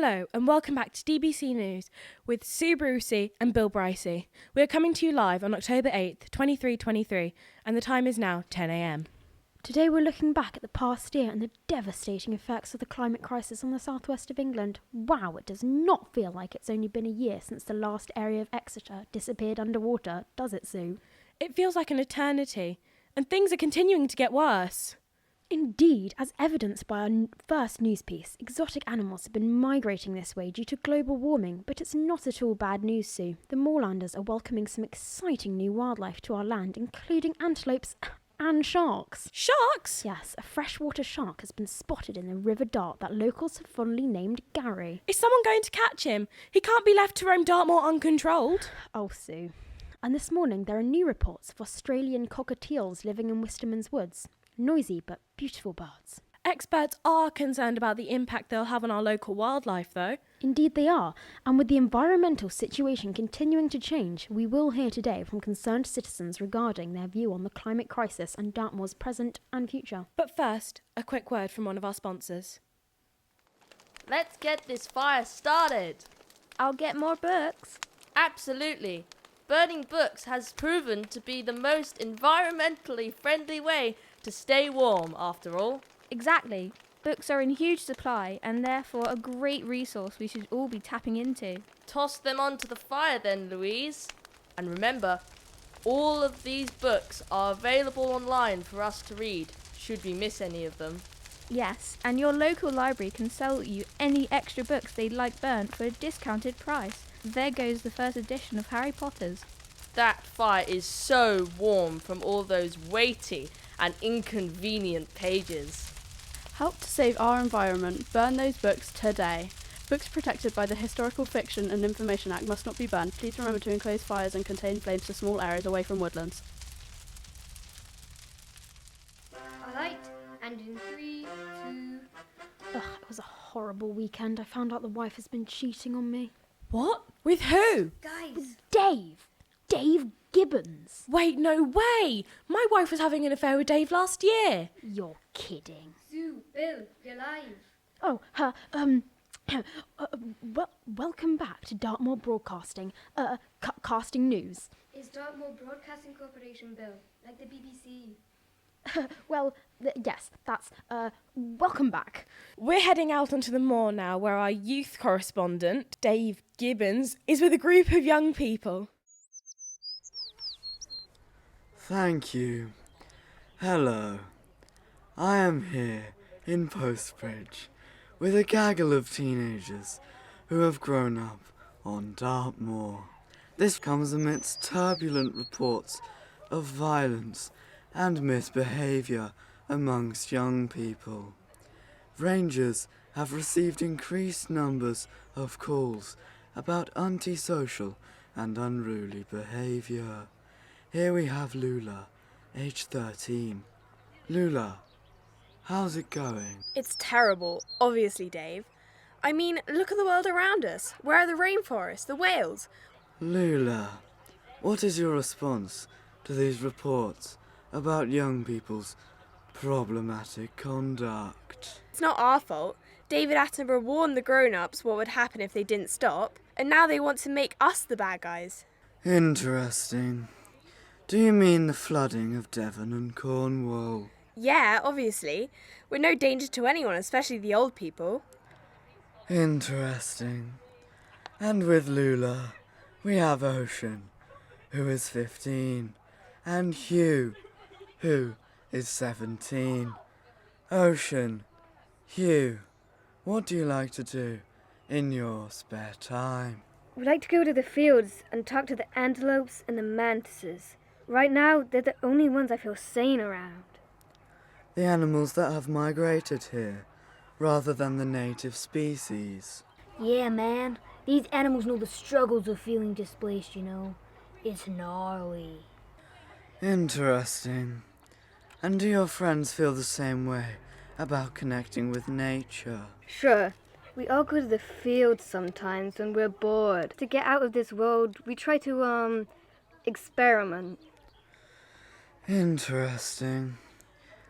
Hello and welcome back to DBC News with Sue Brucey and Bill Bricey. We are coming to you live on October 8th, 2323 and the time is now 10 a.m. Today we're looking back at the past year and the devastating effects of the climate crisis on the southwest of England. Wow, it does not feel like it's only been a year since the last area of Exeter disappeared underwater, does it, Sue? It feels like an eternity and things are continuing to get worse. Indeed, as evidenced by our first news piece, exotic animals have been migrating this way due to global warming, but it's not at all bad news, Sue. The moorlanders are welcoming some exciting new wildlife to our land, including antelopes and sharks. Sharks? Yes, a freshwater shark has been spotted in the River Dart that locals have fondly named Gary. Is someone going to catch him? He can't be left to roam Dartmoor uncontrolled. Oh, Sue. And this morning there are new reports of Australian cockatiels living in Wisterman's woods. Noisy but beautiful birds. Experts are concerned about the impact they'll have on our local wildlife, though. Indeed they are, and with the environmental situation continuing to change, we will hear today from concerned citizens regarding their view on the climate crisis and Dartmoor's present and future. But first, a quick word from one of our sponsors. Let's get this fire started. I'll get more books. Absolutely. Burning books has proven to be the most environmentally friendly way to stay warm, after all. Exactly. Books are in huge supply and therefore a great resource we should all be tapping into. Toss them onto the fire then, Louise. And remember, all of these books are available online for us to read, should we miss any of them. Yes, and your local library can sell you any extra books they'd like burnt for a discounted price. There goes the first edition of Harry Potter's. That fire is so warm from all those weighty and inconvenient pages. Help to save our environment. Burn those books today. Books protected by the Historical Fiction and Information Act must not be burned. Please remember to enclose fires and contain flames to small areas away from woodlands. Alright, and in 3, 2... Ugh, it was a horrible weekend. I found out the wife has been cheating on me. What? With who? Guys! Dave Gibbons. Wait, no way! My wife was having an affair with Dave last year. You're kidding. Sue, Bill, you're live. Oh, welcome back to Dartmoor Broadcasting, casting news. It's Dartmoor Broadcasting Corporation, Bill, like the BBC. Yes, that's, welcome back. We're heading out onto the moor now, where our youth correspondent, Dave Gibbons, is with a group of young people. Thank you. Hello. I am here in Postbridge with a gaggle of teenagers who have grown up on Dartmoor. This comes amidst turbulent reports of violence and misbehaviour amongst young people. Rangers have received increased numbers of calls about antisocial and unruly behaviour. Here we have Lula, age 13. Lula, how's it going? It's terrible, obviously, Dave. I mean, look at the world around us. Where are the rainforests, the whales? Lula, what is your response to these reports about young people's problematic conduct? It's not our fault. David Attenborough warned the grown-ups what would happen if they didn't stop, and now they want to make us the bad guys. Interesting. Do you mean the flooding of Devon and Cornwall? Yeah, obviously. We're no danger to anyone, especially the old people. Interesting. And with Lula, we have Ocean, who is 15, and Hugh, who is 17. Ocean, Hugh, what do you like to do in your spare time? We'd like to go to the fields and talk to the antelopes and the mantises. Right now, they're the only ones I feel sane around. The animals that have migrated here, rather than the native species. Yeah, man. These animals know the struggles of feeling displaced, you know. It's gnarly. Interesting. And do your friends feel the same way about connecting with nature? Sure. We all go to the fields sometimes when we're bored. To get out of this world, we try to, experiment. Interesting.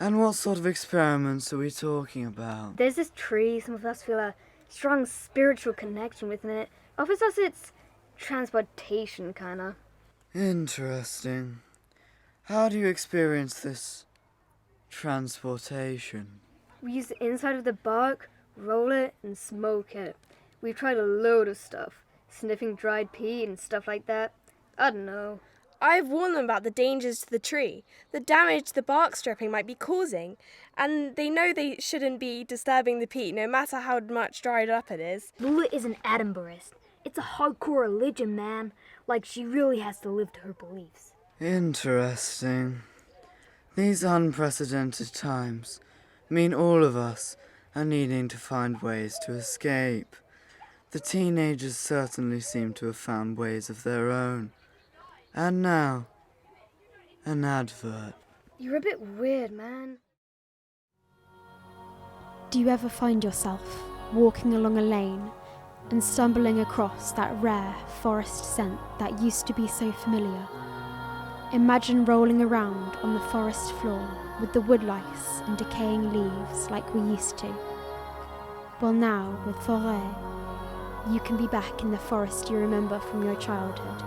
And what sort of experiments are we talking about? There's this tree some of us feel a strong spiritual connection with it. Offers us its transportation, kinda. Interesting. How do you experience this transportation? We use the inside of the bark, roll it, and smoke it. We've tried a load of stuff. Sniffing dried peat and stuff like that. I don't know. I've warned them about the dangers to the tree, the damage the bark stripping might be causing, and they know they shouldn't be disturbing the peat no matter how much dried up it is. Lula is an Edinburghist. It's a hardcore religion, man. Like, she really has to live to her beliefs. Interesting. These unprecedented times mean all of us are needing to find ways to escape. The teenagers certainly seem to have found ways of their own. And now, an advert. You're a bit weird, man. Do you ever find yourself walking along a lane and stumbling across that rare forest scent that used to be so familiar? Imagine rolling around on the forest floor with the woodlice and decaying leaves like we used to. Well, now, with Forêt, you can be back in the forest you remember from your childhood.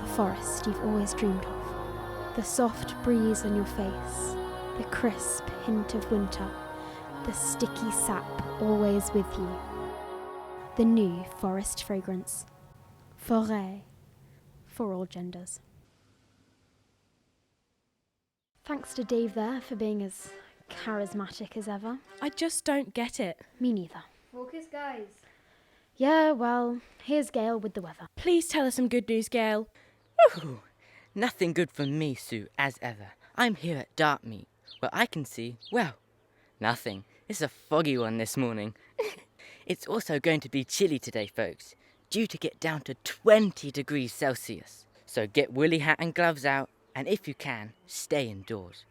The forest you've always dreamed of. The soft breeze on your face, the crisp hint of winter, the sticky sap always with you. The new forest fragrance. Forêt, for all genders. Thanks to Dave there for being as charismatic as ever. I just don't get it. Me neither. Focus, guys. Yeah, well, here's Gail with the weather. Please tell us some good news, Gail. Ooh, nothing good from me, Sue, as ever. I'm here at Dartmoor, where I can see, well, nothing. It's a foggy one this morning. It's also going to be chilly today, folks, due to get down to 20 degrees Celsius. So get woolly hat and gloves out, and if you can, stay indoors.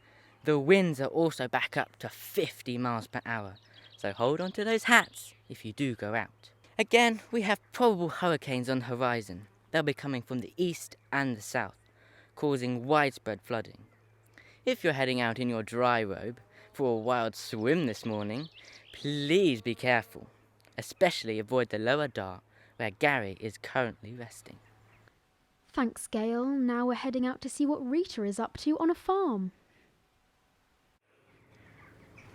The winds are also back up to 50 miles per hour, so hold on to those hats if you do go out. Again, we have probable hurricanes on the horizon. They'll be coming from the east and the south, causing widespread flooding. If you're heading out in your dry robe for a wild swim this morning, please be careful. Especially avoid the lower Dart, where Gary is currently resting. Thanks, Gail. Now we're heading out to see what Rita is up to on a farm.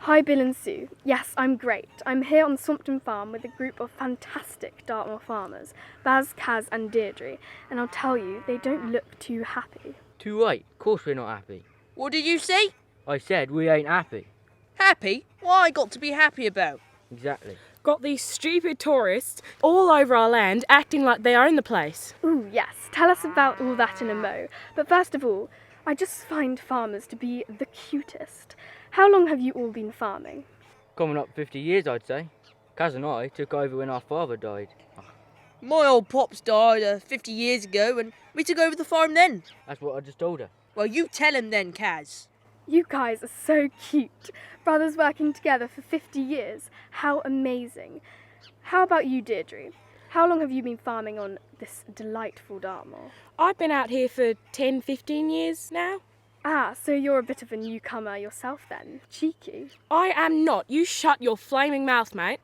Hi, Bill and Sue. Yes, I'm great. I'm here on Swampton Farm with a group of fantastic Dartmoor farmers, Baz, Kaz and Deirdre, and I'll tell you, they don't look too happy. Too right, of course we're not happy. What did you say? I said we ain't happy. Happy? What I got to be happy about? Exactly. Got these stupid tourists all over our land acting like they own the place. Ooh, yes, tell us about all that in a mo. But first of all, I just find farmers to be the cutest. How long have you all been farming? Coming up 50 years, I'd say. Kaz and I took over when our father died. My old pops died 50 years ago and we took over the farm then. That's what I just told her. Well, you tell him then, Kaz. You guys are so cute. Brothers working together for 50 years. How amazing. How about you, Deirdre? How long have you been farming on this delightful Dartmoor? I've been out here for 10, 15 years now. Ah, so you're a bit of a newcomer yourself then. Cheeky. I am not. You shut your flaming mouth, mate.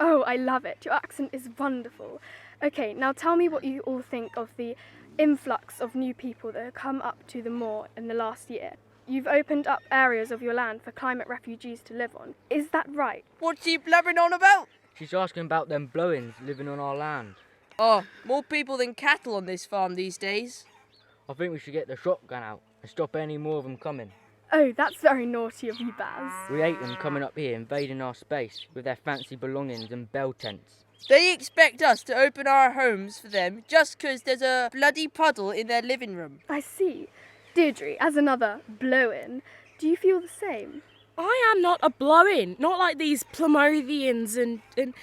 Oh, I love it. Your accent is wonderful. Okay, now tell me what you all think of the influx of new people that have come up to the moor in the last year. You've opened up areas of your land for climate refugees to live on. Is that right? What's he blabbering on about? She's asking about them blowings living on our land. Oh, more people than cattle on this farm these days. I think we should get the shotgun out and stop any more of them coming. Oh, that's very naughty of you, Baz. We hate them coming up here invading our space with their fancy belongings and bell tents. They expect us to open our homes for them just 'cause there's a bloody puddle in their living room. I see. Deirdre, as another blow-in, do you feel the same? I am not a blow-in. Not like these Plymothians and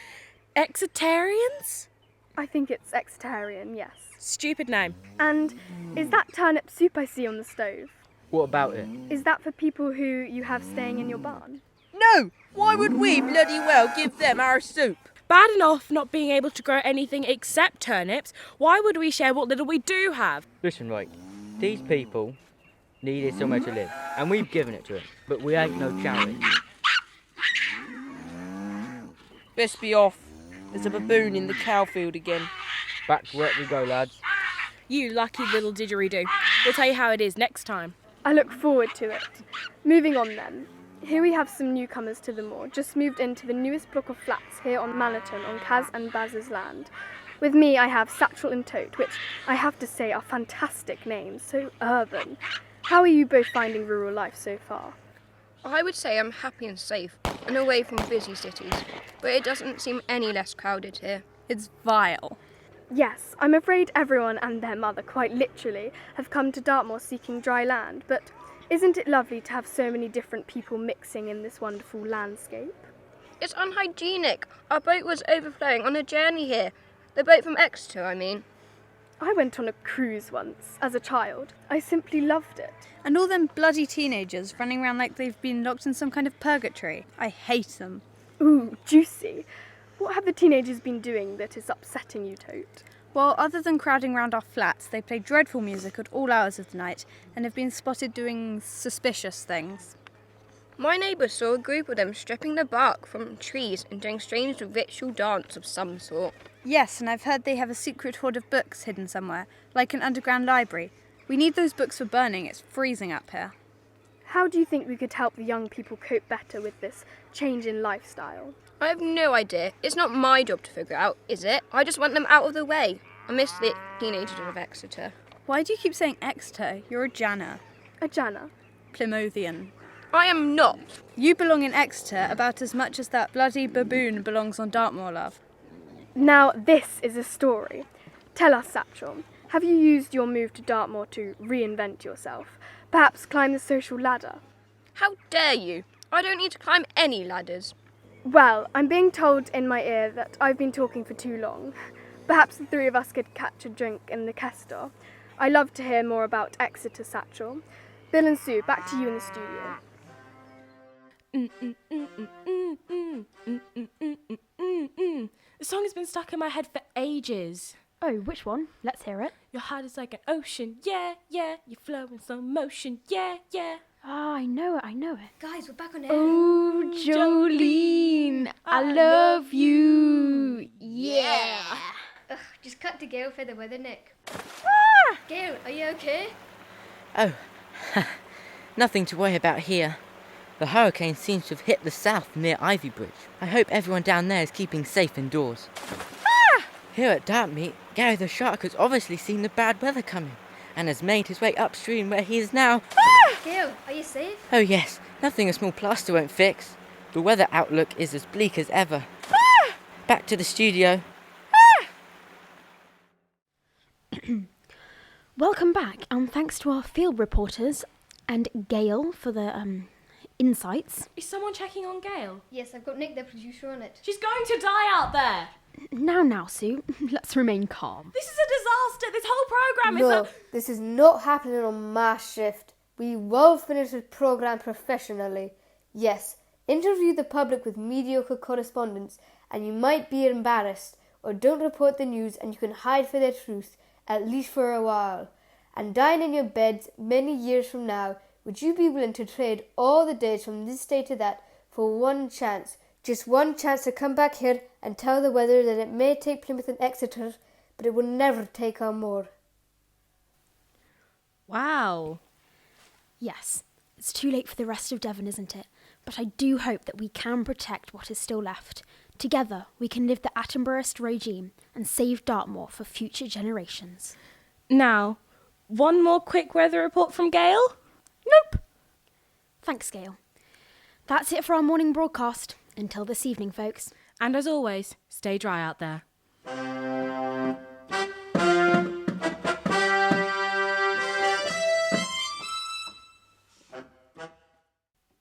Exeterians. I think it's Exetarian, yes. Stupid name. And is that turnip soup I see on the stove? What about it? Is that for people who you have staying in your barn? No! Why would we bloody well give them our soup? Bad enough not being able to grow anything except turnips. Why would we share what little we do have? Listen, right. These people needed somewhere to live, and we've given it to them, but we ain't no charity. Best be off. there's a baboon in the cow field again. Back to work we go, lads. You lucky little didgeridoo. We'll tell you how it is next time. I look forward to it. Moving on then. Here we have some newcomers to the moor, just moved into the newest block of flats here on Maniton on Kaz and Baz's land. With me I have Satchel and Tote, which I have to say are fantastic names, so urban. How are you both finding rural life so far? I would say I'm happy and safe and away from busy cities, but it doesn't seem any less crowded here. It's vile. Yes, I'm afraid everyone and their mother, quite literally, have come to Dartmoor seeking dry land, but isn't it lovely to have so many different people mixing in this wonderful landscape? It's unhygienic. Our boat was overflowing on a journey here. The boat from Exeter, I mean. I went on a cruise once, as a child. I simply loved it. And all them bloody teenagers running around like they've been locked in some kind of purgatory. I hate them. Ooh, juicy. What have the teenagers been doing that is upsetting you, Tote? Well, other than crowding round our flats, they play dreadful music at all hours of the night and have been spotted doing suspicious things. My neighbour saw a group of them stripping the bark from trees and doing strange ritual dance of some sort. Yes, and I've heard they have a secret hoard of books hidden somewhere, like an underground library. We need those books for burning. It's freezing up here. How do you think we could help the young people cope better with this change in lifestyle? I have no idea. It's not my job to figure out, is it? I just want them out of the way. I miss the teenagers of Exeter. Why do you keep saying Exeter? You're a Janna. A Janna? Plymouthian. I am not. You belong in Exeter about as much as that bloody baboon belongs on Dartmoor, love. Now this is a story. Tell us, Satchel, have you used your move to Dartmoor to reinvent yourself? Perhaps climb the social ladder? How dare you? I don't need to climb any ladders. Well, I'm being told in my ear that I've been talking for too long. Perhaps the three of us could catch a drink in the Kestor. I love to hear more about Exeter, Satchel. Bill and Sue, back to you in the studio. The song has been stuck in my head for ages. Oh, which one? Let's hear it. Your heart is like an ocean, yeah, yeah. You flow in slow motion, yeah, yeah. Ah, I know it. Guys, we're back on air. Oh, Jolene, I love you. Yeah. Ugh, just cut to Gail for the weather, Nick. Gail, are you okay? Oh, nothing to worry about here. The hurricane seems to have hit the south near Ivy Bridge. I hope everyone down there is keeping safe indoors. Here at Dartmoor, Gary the shark has obviously seen the bad weather coming and has made his way upstream where he is now. Gail, are you safe? Oh yes, nothing a small plaster won't fix. The weather outlook is as bleak as ever. Back to the studio. Welcome back, and thanks to our field reporters and Gail for the insights. Is someone checking on Gail? Yes, I've got Nick, the producer, on it. She's going to die out there. Now, Sue, let's remain calm. This is a disaster. This whole programme No, this is not happening on my shift. We will finish the programme professionally. Yes, interview the public with mediocre correspondence and you might be embarrassed, or don't report the news and you can hide for the truth, at least for a while. And dying in your beds many years from now, would you be willing to trade all the days from this day to that for one chance? Just one chance to come back here and tell the weather that it may take Plymouth and Exeter, but it will never take our moor. Wow. Yes, it's too late for the rest of Devon, isn't it? But I do hope that we can protect what is still left. Together, we can live the Attenboroughist regime and save Dartmoor for future generations. Now, one more quick weather report from Gail? Nope. Thanks, Gail. That's it for our morning broadcast. Until this evening, folks. And as always, stay dry out there.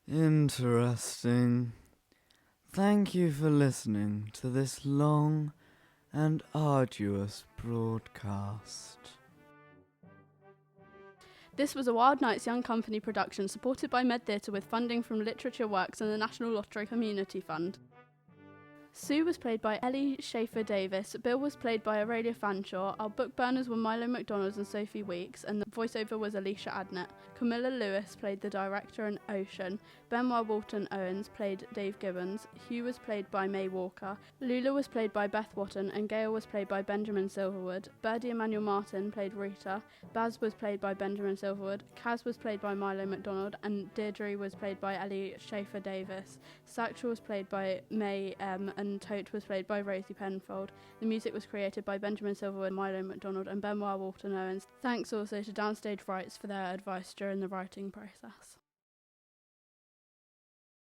Interesting. Thank you for listening to this long and arduous broadcast. This was a Wild Nights Young Company production supported by Med Theatre with funding from Literature Works and the National Lottery Community Fund. Sue was played by Ellie Schaefer-Davis, Bill was played by Aurelia Fanshawe, our book burners were Milo McDonald and Sophie Weeks, and the voiceover was Alicia Adnett. Camilla Lewis played the director and Ocean, Benoit Walton Owens played Dave Gibbons, Hugh was played by May Walker, Lula was played by Beth Watton, and Gail was played by Benjamin Silverwood. Birdie Emmanuel Martin played Rita, Baz was played by Benjamin Silverwood, Kaz was played by Milo McDonald, and Deirdre was played by Ellie Schaefer-Davis. Satchel was played by May M, and Tote was played by Rosie Penfold. The music was created by Benjamin Silverwood, Milo McDonald, and Benoit Walton Owens. Thanks also to Downstage Rights for their advice during the writing process.